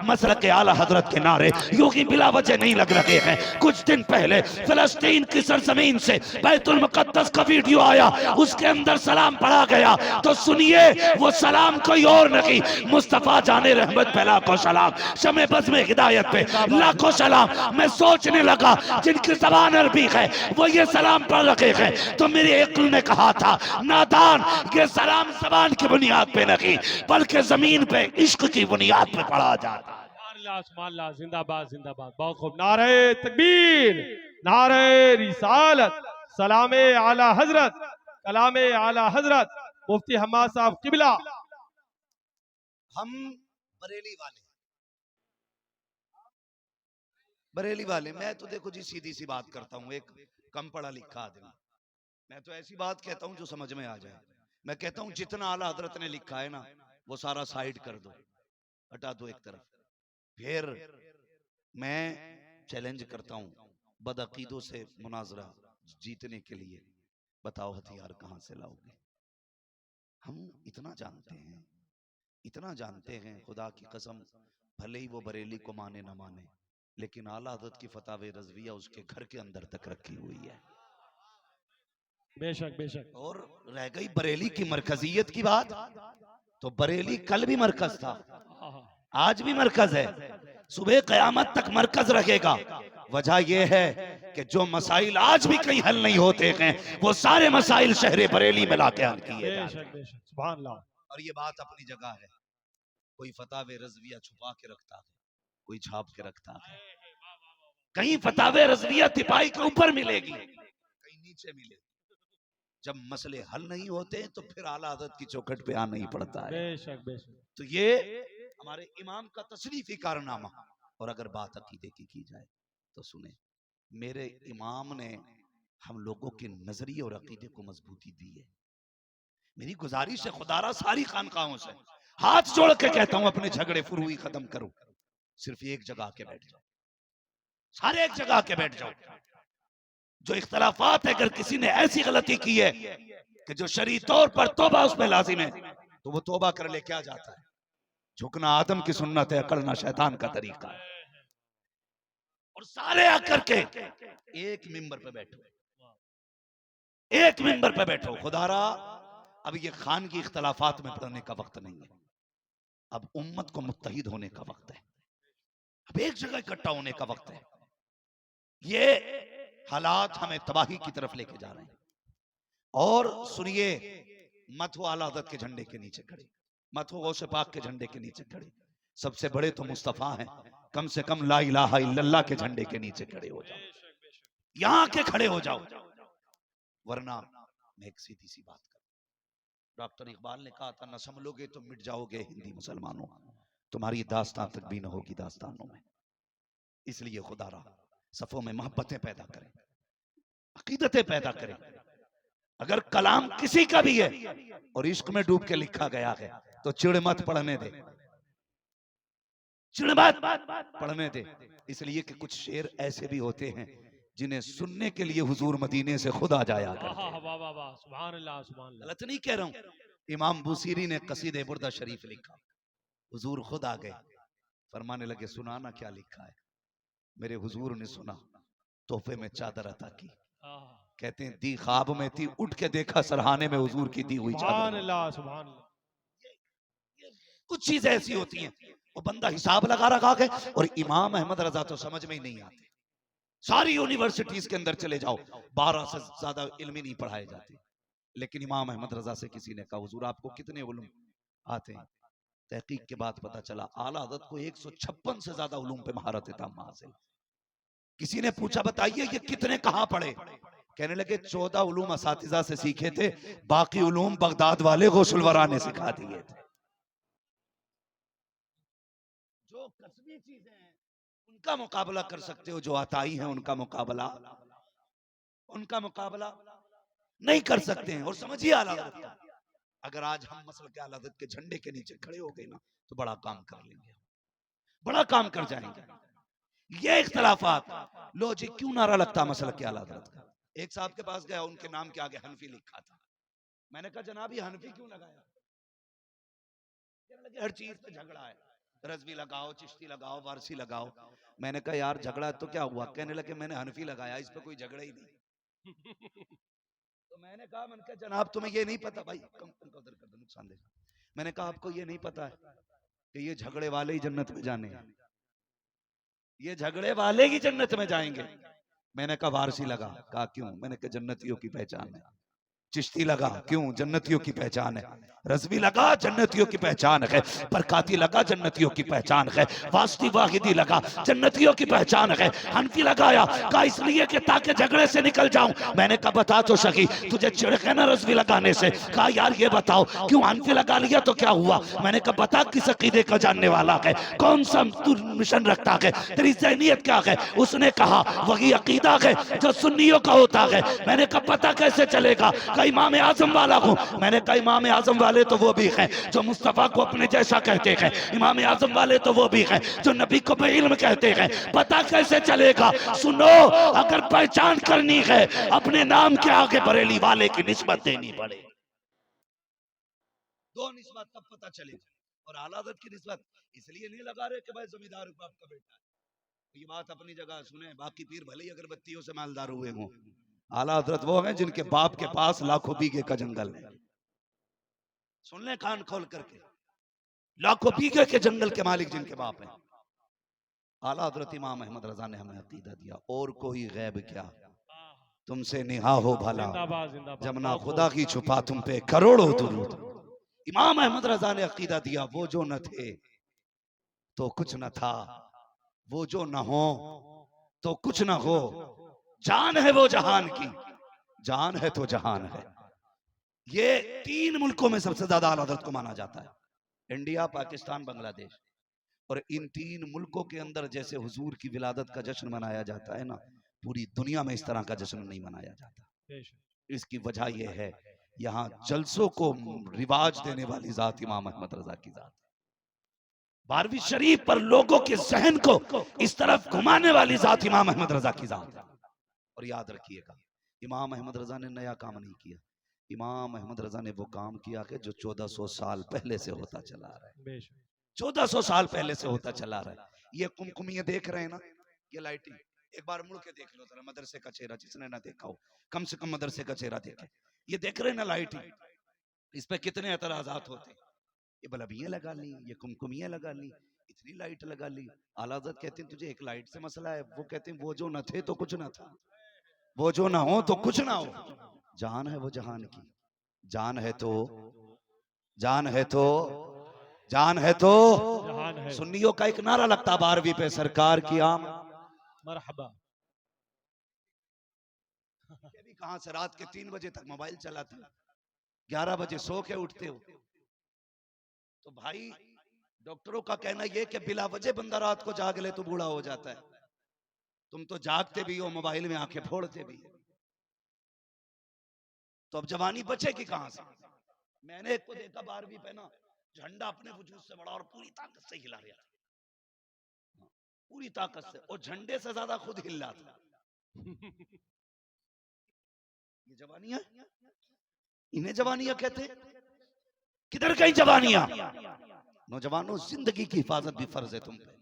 मसलक आला हजरत के नारे यूं ही बिला वजह नहीं लग रहे हैं। कुछ दिन पहले फिलिस्तीन की सरजमीन से बैतुल मुकद्दस का वीडियो आया, उसके अंदर सलाम पढ़ा गया, तो सुनिए वो सलाम कोई और नहीं, मुस्तफा जाने रहमत पे लाखों सलाम, शमे बज़्म हिदायत पे लाखों सलाम। मैं सोचने लगा जिनकी ज़बान अरबी है वो ये सलाम पढ़ रहे हैं, तो मेरी अक्ल ने कहा था नादान, ये सलाम ज़बान की बुनियाद पे नहीं बल्कि जमीन पे इश्क की बुनियाद पे पढ़ा जाता है। जिंदाबाद जिंदाबाद, बहुत खूब। नारे तकबीर, नारे रिसालत, सलामे आला हजरत, कलामे आला हजरत मुफ्ती हम्माद साहब किबला। हम बरेली वाले, बरेली वाले, मैं तो देखो जी सीधी सी बात करता हूँ, एक कम पढ़ा लिखा आदमी, मैं तो ऐसी बात कहता हूँ जो समझ में आ जाए। मैं कहता हूँ जितना आला हजरत ने लिखा है ना वो सारा साइड कर दो, हटा दो एक तरफ। फिर मैं चैलेंज करता हूँ बदअकीदों से मुनाजरा जीतने के लिए, बताओ हथियार कहां से लाओगे? हम इतना जानते हैं, इतना जानते हैं, खुदा की कसम, भले ही वो बरेली को माने ना माने, लेकिन आला हज़रत की फतावे रज़विया उसके घर के अंदर तक रखी हुई है। बेशक बेशक। और रह गई बरेली की मरकजियत की बात, तो बरेली कल भी मरकज था, आज भी मरकज है, सुबह क़यामत तक मरकज रहेगा। वजह यह है कि जो मसाइल आज भी कहीं हल नहीं होते हैं वो सारे मसाइल शहर बरेली में लाके हल किए जाते हैं। सुभान अल्लाह। और ये बात अपनी जगह है, कोई फतावे रज़विया छुपा के रखता है, कोई छाप के रखता है, कहीं फतावे रज़विया तिपाही के ऊपर मिलेगी, कहीं नीचे मिलेगी। जब मसले हल नहीं होते तो फिर आला हज़रत की चौखट पे आना ही पड़ता है। बेशक बेशक। तो ये हमारे इमाम का तशरीफी कारनामा। और अगर बात अकीदे की जाए तो सुने, मेरे इमाम ने हम लोगों के नजरिए और अकीदे को मजबूती दी है। मेरी गुजारिश है खुदारा सारी खानकाहों से हाथ जोड़ के कहता हूं अपने झगड़े फुरुई खत्म करो, सिर्फ एक जगह के बैठ जाओ, सारे एक जगह के बैठ जाओ। जो इख्तलाफात है, अगर किसी ने ऐसी गलती की है कि जो शरई तौर पर तौबा उस पर लाजिम है तो वो तौबा कर ले, क्या जाता है? झुकना आदम की सुन्नत है, अकड़ना शैतान का तरीका है। और सारे आकर के एक मिंबर पे बैठो, एक मिंबर पे बैठो। खुदारा अब ये खान की इख्तलाफात में पड़ने का वक्त नहीं है, अब उम्मत को मुत्तहिद होने का वक्त है, अब एक जगह इकट्ठा होने का वक्त है। ये हालात हमें तबाही की तरफ लेके जा रहे हैं। और सुनिए, मत हो आला हज़रत के झंडे के नीचे खड़े, मत हो गौसे पाक के झंडे के नीचे खड़े, सबसे बड़े तो मुस्तफा हैं, कम से कम ला इलाहा इल्लल्लाह के झंडे के नीचे खड़े हो जाओ, यहां के खड़े हो जाओ। वरना मैं एक सीधी सी बात करूं, डॉक्टर इकबाल ने कहा था न संभलोगे तो मिट जाओगे हिंदी मुसलमानों, तुम्हारी दास्तान तक भी न होगी दास्तानों में। इसलिए खुदारा सफों में मोहब्बतें पैदा करें, अकीदतें पैदा करें। अगर कलाम किसी का भी है और इश्क में डूब के लिखा गया है तो चिड़ मत पढ़ने दे, चिड़ मत पढ़ने दे। इसलिए कि कुछ शेर ऐसे भी होते हैं जिन्हें सुनने के लिए हुजूर मदीने से खुद आ जाया करते हैं। सुभान अल्लाह सुभान अल्लाह। गलत नहीं कह रहा हूं, इमाम बुसीरी ने कसीदे बुर्दा शरीफ लिखा, हुजूर खुद आ गए, फरमाने लगे सुनाना क्या लिखा है। मेरे हुजूर ने सुना, तोहफे में चादर अता की, कहते हैं दी ख्वाब में थी, उठ के देखा सरहाने में हुजूर की दी हुई चादर। सुभान अल्लाह। कुछ चीजें ऐसी होती हैं वो बंदा हिसाब लगा रखा है। और इमाम अहमद रजा तो समझ में ही नहीं आते, सारी यूनिवर्सिटीज के अंदर चले जाओ 12 से ज्यादा इल्म ही नहीं पढ़ाए जाते, लेकिन इमाम अहमद रजा से किसी ने कहा हुजूर आपको कितने उलूम आते हैं? तहकीक के बाद पता चला आला हज़रत को 156 से ज्यादा उलूम पे महारत ताम्मा हासिल। किसी ने पूछा बताइए ये कितने कहां पढ़े? कहने लगे 14 उलूम असातिज़ा से सीखे थे, बाकी उलूम बगदाद वाले गौसुल वरा ने सिखा दिए थे। जो कसबी चीजें हैं उनका मुकाबला कर सकते हो, जो अताई है उनका मुकाबला नहीं कर सकते हैं। और समझिए आला हज़रत का, अगर आज हम मसल के आला हज़रत के झंडे के नीचे खड़े हो गए ना तो बड़ा काम कर लेंगे, बड़ा काम कर जाएंगे। ये इख्तलाफात लो जी क्यों नारा लगता मसल के आला हज़रत का। एक साहब के पास गया, उनके नाम के आगे हनफी लिखा था, मैंने कहा जनाब ये हनफी क्यों लगाया? कहने लगे हर चीज पे झगड़ा है। रजवी लगाओ, चिश्ती लगाओ, वारसी लगाओ। मैंने कहा यार झगड़ा तो क्या हुआ? कहने लगे मैंने हनफी लगाया, इस पे कोई झगड़ा ही नहीं। तो मैंने कहा जनाब तुम्हें ये नहीं पता भाई, कम उधर कर दो, नुकसान देगा। मैंने कहा आपको ये नहीं पता है कि ये झगड़े वाले ही जन्नत में जाने हैं, ये झगड़े वाले ही जन्नत में जाएंगे। मैंने कहा वारसी लगा। कहा क्यों? मैंने कहा जन्नतियों की पहचान है। चिश्ती लगा, क्यों? जन्नतियों की पहचान है। रज़वी लगा, जन्नतियों की पहचान है। बरकाती लगा, जन्नतियों की पहचान है। वास्ती वाहिदी लगा, जन्नतियों की पहचान है। हनफी लगाया, कहा इसलिए कि ताकि झगड़े से निकल जाऊं। मैंने कहा बता तो सही, तुझे चिढ़ है ना रज़वी लगाने से? कहा यार ये बताओ क्यों हनफी लगा लिया तो क्या हुआ? मैंने कहा बता किस अकीदे का जानने वाला है, कौन सा तू मिशन रखता है, तेरी ज़हनियत क्या है? उसने कहा वही अकीदा है जो सुन्नियों का होता है। मैंने कहा पता कैसे चलेगा? इमाम आजम वाला हूं। मैंने कहा इमाम आजम वाले तो वो भी हैं जो मुस्तफा को अपने जैसा कहते हैं, इमाम आजम वाले तो वो भी हैं जो नबी को बेइल्म कहते हैं। पता कैसे चलेगा? सुनो, अगर पहचान करनी है अपने नाम के आगे बरेली वाले की निस्बत देनी पड़े। दो निस्बत तब पता चलेगा। और आला हज़रत की निस्बत इसलिए नहीं लगा रहे कि भाई जमींदार बाप का बेटा है। ये बात अपनी जगह सुने, बाकी पीर भले ही अगरबत्तियों से मालदार हुए हों, आला हज़रत वो हैं जिनके बाप के पास लाखों बीघे का जंगल है। सुन ले कान खोल करके, लाखों बीघे के जंगल के मालिक जिनके बाप हैं। आला हज़रत इमाम अहमद रजा ने हमें अकीदा दिया, और कोई गैब क्या तुमसे निहा हो भला, जब ना खुदा की छुपा तुम पे करोड़ों दुरूद। इमाम अहमद रजा ने अकीदा दिया, वो जो न थे तो कुछ न था, वो जो न हो तो कुछ न हो, जान है वो जहान की, जान है तो जहान है। ये 3 मुल्कों में सबसे ज्यादा आला हज़रत को माना जाता है, इंडिया, पाकिस्तान, बांग्लादेश। और इन 3 मुल्कों के अंदर जैसे हुजूर की विलादत का जश्न मनाया जाता है ना, पूरी दुनिया में इस तरह का जश्न नहीं मनाया जाता। इसकी वजह यह है यहाँ जलसों को रिवाज देने वाली जात इमाम अहमद रजा की जात है। 12वीं शरीफ पर लोगों के जहन को इस तरफ घुमाने वाली जात इमाम अहमद रजा की जात है। और याद रखिएगा, इमाम अहमद रजा ने नया काम नहीं किया, इमाम अहमद रजा ने वो काम किया कि जो 1400 साल पहले से होता चला रहा है। 1400 साल पहले से होता चला रहा है। ये कुमकुमियां देख रहे हैं ना, ये लाइटिंग, एक बार मुड़ के देख लो जरा मदरसे का चेहरा, जिसने ना देखा हो कम से कम मदरसे का चेहरा देखे। ये देख रहे हैं ना लाइटिंग, इस पे कितने एतराजात होते हैं। ये बल्बियां लगा ली, ये कुमकुमियां लगा ली, इतनी लाइट लगा ली। आला हज़रत कहते हैं तुझे एक लाइट से मसला है, वो कहते हैं वो जो न थे तो कुछ ना था, वो जो ना हो तो कुछ ना हो। जान है वो जहान की, जान है तो, जान है तो, जान है तो। सुन्नियों का एक नारा लगता 12वीं पे, सरकार की आम मरहबा। कहां से रात के 3 बजे तक मोबाइल चलाते, 11 बजे सो के उठते हो। तो भाई डॉक्टरों का कहना यह कि बिला वजह बंदा रात को जाग ले तो बूढ़ा हो जाता है। तुम तो जागते भी हो, मोबाइल में आंखें फोड़ते भी हो, तो अब जवानी बचेगी कहां से? मैंने एक को देखा 12वीं पे ना, झंडा अपने वजूद से बड़ा और पूरी ताकत से हिला रहा था, पूरी ताकत से, और झंडे से ज्यादा खुद हिल रहा था। ये जवानियां, इन्हें जवानियां कहते? किधर गई जवानियां? नौजवानों, जिंदगी की हिफाजत भी फर्ज है तुम पे।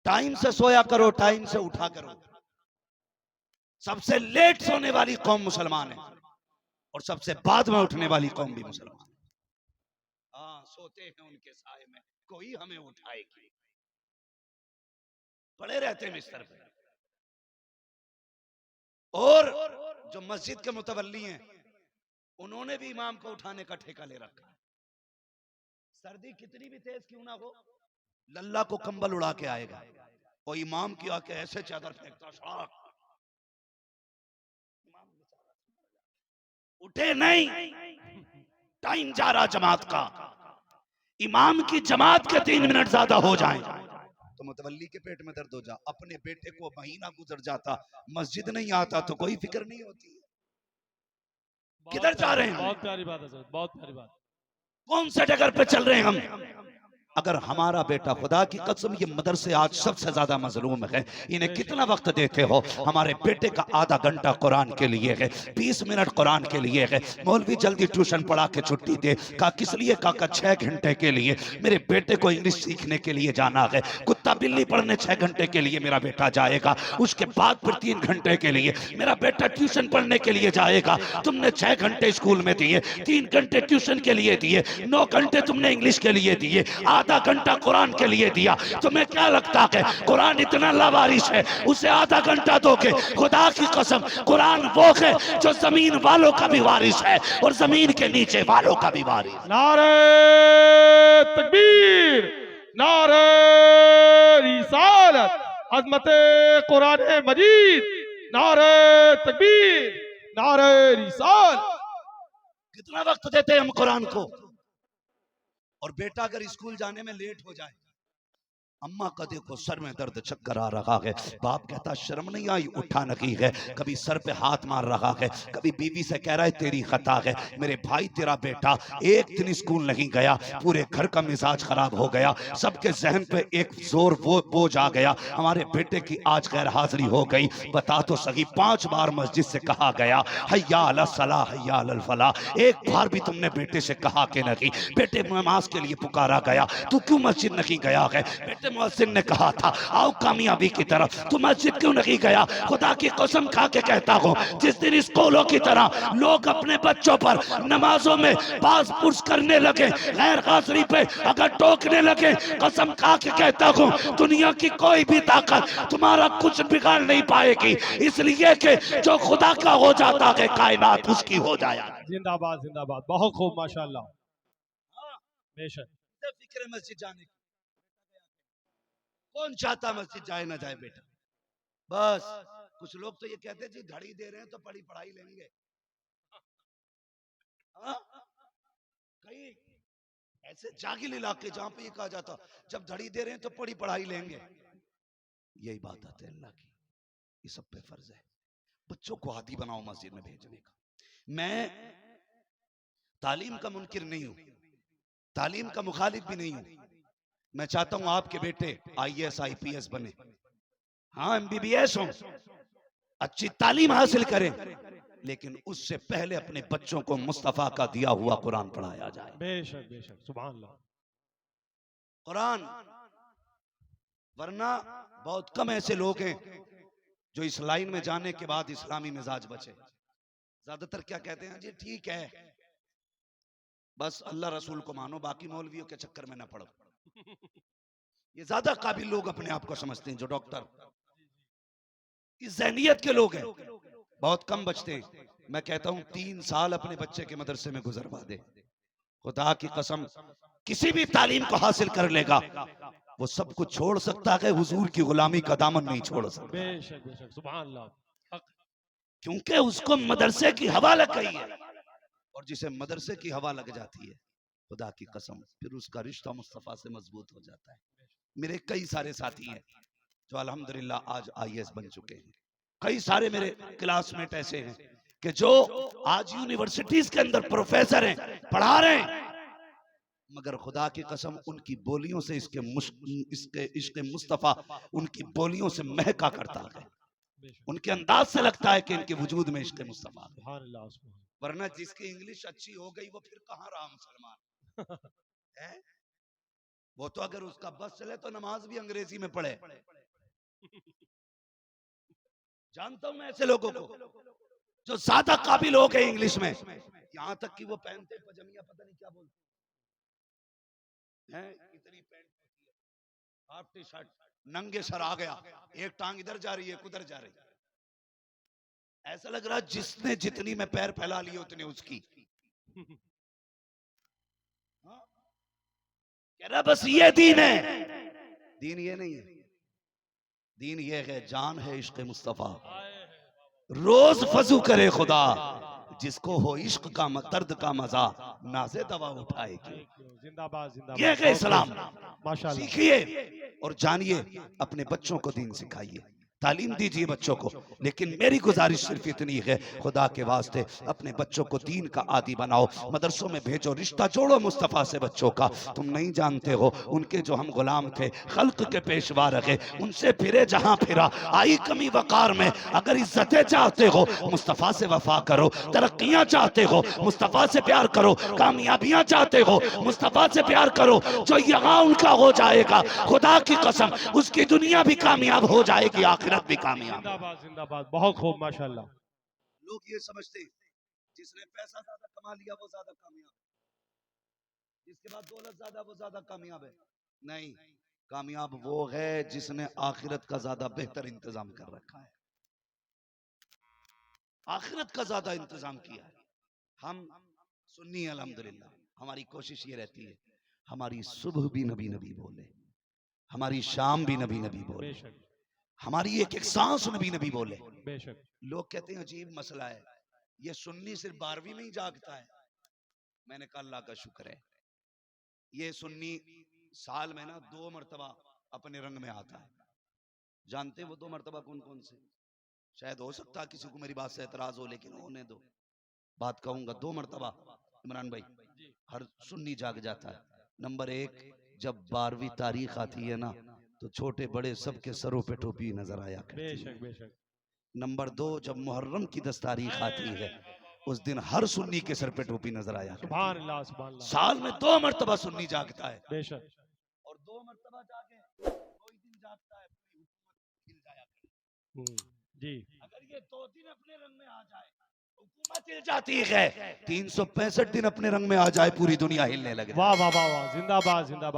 टाइम से सोया करो, टाइम से उठा करो। सबसे लेट सोने वाली कौम मुसलमान है, और सबसे बाद में उठने वाली कौम भी मुसलमान है। हाँ, सोते हैं उनके साए में, कोई हमें उठाएगी, पड़े रहते हैं बिस्तर पे। और जो मस्जिद के मुतवल्ली हैं, उन्होंने भी इमाम को उठाने का ठेका ले रखा है। सर्दी कितनी भी तेज क्यों ना हो, लल्ला को कंबल उड़ा के आएगा, और इमाम की आके ऐसे चादर फेंकता, शाक उठे नहीं। टाइम जा रहा जमात का, इमाम की जमात के 3 मिनट ज्यादा हो जाएं तो मुतवल्ली के पेट में दर्द हो जा। अपने बेटे को महीना गुजर जाता, मस्जिद नहीं आता तो कोई फिक्र नहीं होती। किधर जा रहे हैं? बहुत प्यारी बात है सर, बहुत प्यारी बात। कौन से डगर पे चल रहे हैं हम? अगर हमारा बेटा, खुदा की कसम ये मदरसे आज सबसे ज्यादा मजलूम है, इन्हें कितना वक्त देते हो? हमारे बेटे का आधा घंटा कुरान के लिए है, 20 मिनट कुरान के लिए है। मौलवी जल्दी ट्यूशन पढ़ा के छुट्टी दे, कहा किस लिए? कहा 6 घंटे के लिए। मेरे बेटे को इंग्लिश सीखने के लिए जाना है। कुत्ता बिल्ली पढ़ने 6 घंटे के लिए मेरा बेटा जाएगा, उसके बाद फिर 3 घंटे के लिए मेरा बेटा ट्यूशन पढ़ने के लिए जाएगा। तुमने 6 घंटे स्कूल में दिए, 3 घंटे ट्यूशन के लिए दिए, 9 घंटे तुमने इंग्लिश के लिए दिए, आधा घंटा कुरान के लिए दिया। तुम्हें क्या लगता है कुरान इतना लावारिस है, उसे आधा घंटा दोगे? खुदा की कसम कुरान वो है जो जमीन वालों का भी वारिस है और जमीन के नीचे वालों का भी वारिस। नारे तकबीर, नारे रिसालत, अज़मते कुरान मजीद, नारे तकबीर, नारे रिसालत। कितना वक्त देते हैं हम कुरान को? और बेटा अगर स्कूल जाने में लेट हो जाए, अम्मा का देखो सर में दर्द, चक्कर आ रहा है, बाप कहता शर्म नहीं आई, उठा नहीं है, कभी सर पे हाथ मार रहा है, कभी बीवी से कह रहा है तेरी खता है। मेरे भाई तेरा बेटा एक दिन स्कूल नहीं गया, पूरे घर का मिजाज खराब हो गया, सबके जहन पे एक जोर बोझ आ गया, हमारे बेटे की आज गैर हाजिरी हो गई। बता तो सही, 5 बार मस्जिद से कहा गया हय्या अला सलाह हय्या अल फलाह, एक बार भी तुमने बेटे से कहा कि नहीं? बेटे नमाज के लिए पुकारा गया, तू क्यों मस्जिद नहीं गया है? बेटे मुअज्जिन ने कहा था आओ कामयाबी की तरफ, तू मस्जिद क्यों नहीं गया? खुदा की कसम खा के कहता हूँ, जिस दिन स्कूलों की तरह लोग अपने बच्चों पर नमाजों में पास पुश करने लगे, गैर हाजिरी पे अगर टोकने लगे, कसम खा के कहता हूँ दुनिया की कोई भी ताकत तुम्हारा कुछ बिगाड़ नहीं पाएगी, इसलिए कि जो खुदा का हो जाता है कायनात उसकी हो जाए। जिंदाबाद जिंदाबाद, बहुत खूब माशाल्लाह। बेशक फिक्र मस्जिद जाने की, कौन चाहता मस्जिद जाए ना जाए बेटा? बस कुछ लोग तो ये कहते जी घड़ी दे रहे हैं तो पढ़ी पढ़ाई लेंगे। कई ऐसे जागिल इलाके जहां पे ये कहा जाता जब घड़ी दे रहे हैं तो पढ़ी पढ़ाई लेंगे। यही बात आती है अल्लाह की, ये सब पे फर्ज है बच्चों को आदी बनाओ मस्जिद में भेजने का। मैं तालीम का मुनकिर नहीं हूं, तालीम का मुखालिफ भी नहीं हूं। मैं चाहता हूं आपके बेटे IAS IPS बने, हाँ MBBS हो, अच्छी तालीम हासिल करें, लेकिन उससे पहले अपने बच्चों को मुस्तफा का दिया हुआ कुरान पढ़ाया जाए। बेशक बेशक, सुभान अल्लाह। कुरान, वरना बहुत कम ऐसे लोग हैं जो इस लाइन में जाने के बाद इस्लामी मिजाज बचे। ज्यादातर क्या कहते हैं जी ठीक है बस अल्लाह रसूल को मानो, बाकी मौलवियों के चक्कर में ना पड़ो। ये ज्यादा काबिल लोग अपने आप को समझते हैं, जो डॉक्टर इस ज़हनियत के लोग हैं बहुत कम बचते हैं। मैं कहता हूं 3 साल अपने बच्चे के मदरसे में गुजरवा दे, खुदा की कसम किसी भी तालीम को हासिल कर लेगा, वो सब कुछ छोड़ सकता है, हुजूर की गुलामी का दामन नहीं छोड़ सकता। बेशक बेशक, सुभान अल्लाह। क्योंकि उसको मदरसे की हवा लग गई है, और जिसे मदरसे की हवा लग जाती है खुदा की कसम फिर उसका रिश्ता मुस्तफा से मजबूत हो जाता है। मेरे कई सारे साथी हैं जो अल्हम्दुलिल्लाह आज IAS बन चुके हैं, कई सारे मेरे क्लासमेट ऐसे हैं कि जो आज यूनिवर्सिटीज के अंदर प्रोफेसर हैं, पढ़ा रहे हैं, मगर खुदा की कसम उनकी बोलियों से इसके इश्क मुस्तफा उनकी बोलियों से महका करता है, उनके अंदाज से लगता है कि इनके वजूद में इश्क मुस्तफा है। वरना जिसकी इंग्लिश अच्छी हो गई वो फिर कहाँ रहा मुसलमान है? वो तो अगर उसका बस चले तो नमाज भी अंग्रेजी में पढ़े। जानता हूं मैं ऐसे लोगों को जो ज्यादा काबिल हो गए इंग्लिश में, यहां तक कि वो पहनते पजामिया पता नहीं क्या बोलते हैं, इतनी पैंट होती है, हाफ टी शर्ट, नंगे सर आ गया, एक टांग इधर जा रही है उधर जा रही है, ऐसा लग रहा जिसने जितनी में पैर फैला लिए उतने उसकी। कह रहा बस ये दीन है। दीन ये नहीं है, दीन ये है, जान है इश्क मुस्तफा। रोज फजू करे खुदा, जिसको हो इश्क का दर्द का मजा नाज़े दवा उठाएगी। जिंदाबाद जिंदाबाद, ये है इस्लाम। माशाल्लाह। सीखिए और जानिए, अपने बच्चों को दीन सिखाइए। तालीम दीजिए बच्चों को, लेकिन मेरी गुजारिश सिर्फ इतनी है, खुदा के वास्ते अपने बच्चों को दीन का आदी बनाओ, मदरसों में भेजो, रिश्ता जोड़ो मुस्तफ़ा से बच्चों का। तुम नहीं जानते हो उनके जो हम गुलाम थे, खल्क के पेशवा रहे, उनसे फिरे जहां फिरा, आई कमी वकार में। अगर इज्जतें चाहते हो मुस्तफ़ा से वफा करो, तरक्कियां चाहते हो मुस्तफ़ा से प्यार करो, कामयाबियां चाहते हो मुस्तफ़ा से प्यार करो। जो यहाँ उनका हो जाएगा, खुदा की कसम उसकी दुनिया भी कामयाब हो जाएगी, आखिरत भी कामयाब। जिंदाबाद जिंदाबाद, बहुत खूब माशाल्लाह। लोग ये समझते हैं जिसने पैसा ज्यादा कमा लिया वो ज्यादा कामयाब है, जिसके बाद दौलत ज्यादा वो ज्यादा कामयाब है। नहीं, कामयाब वो है जिसने आखिरत का ज्यादा बेहतर इंतजाम कर रखा है, आखिरत का ज्यादा इंतजाम किया है। हम सुन्नी अल्हम्दुलिल्लाह, हमारी कोशिश ये रहती है हमारी सुबह भी नबी नबी बोले, हमारी शाम भी नबी नबी बोले, बेशक हमारी एक एक सांस नबी नबी बोले। बेशक। लोग कहते हैं अजीब मसला है, ये सुन्नी सिर्फ 12वीं में ही जागता है। मैंने कहा अल्लाह का शुक्र है, ये सुन्नी साल में ना 2 मरतबा अपने रंग में आता है। जानते हैं वो 2 मरतबा कौन कौन से? शायद हो सकता है किसी को मेरी बात से एतराज हो, लेकिन होने दो, बात कहूंगा। 2 मरतबा इमरान भाई हर सुन्नी जाग जाता है। नंबर 1, जब 12वीं तारीख आती है ना, तो छोटे बड़े सबके सरों पे टोपी नजर आया करती है। बेशक बेशक। नंबर 2, जब मुहर्रम की 10 तारीख आती है, उस दिन हर सुन्नी के सर पे टोपी नजर आया करती है। सुभान अल्लाह सुभान अल्लाह। साल में 2 मरतबा सुन्नी जागता है, बेशक। और 2 मरतबा जागे कोई दिन जागता है पूरी हुकूमत हिल जाया करे। जी। अगर ये 2 दिन अपने रंग में आ जाए हुकूमत हिल जाती है, 365 दिन अपने रंग में आ जाए पूरी दुनिया हिलने लगे। वाह वाह वाह वाह, जिंदाबाद जिंदाबाद।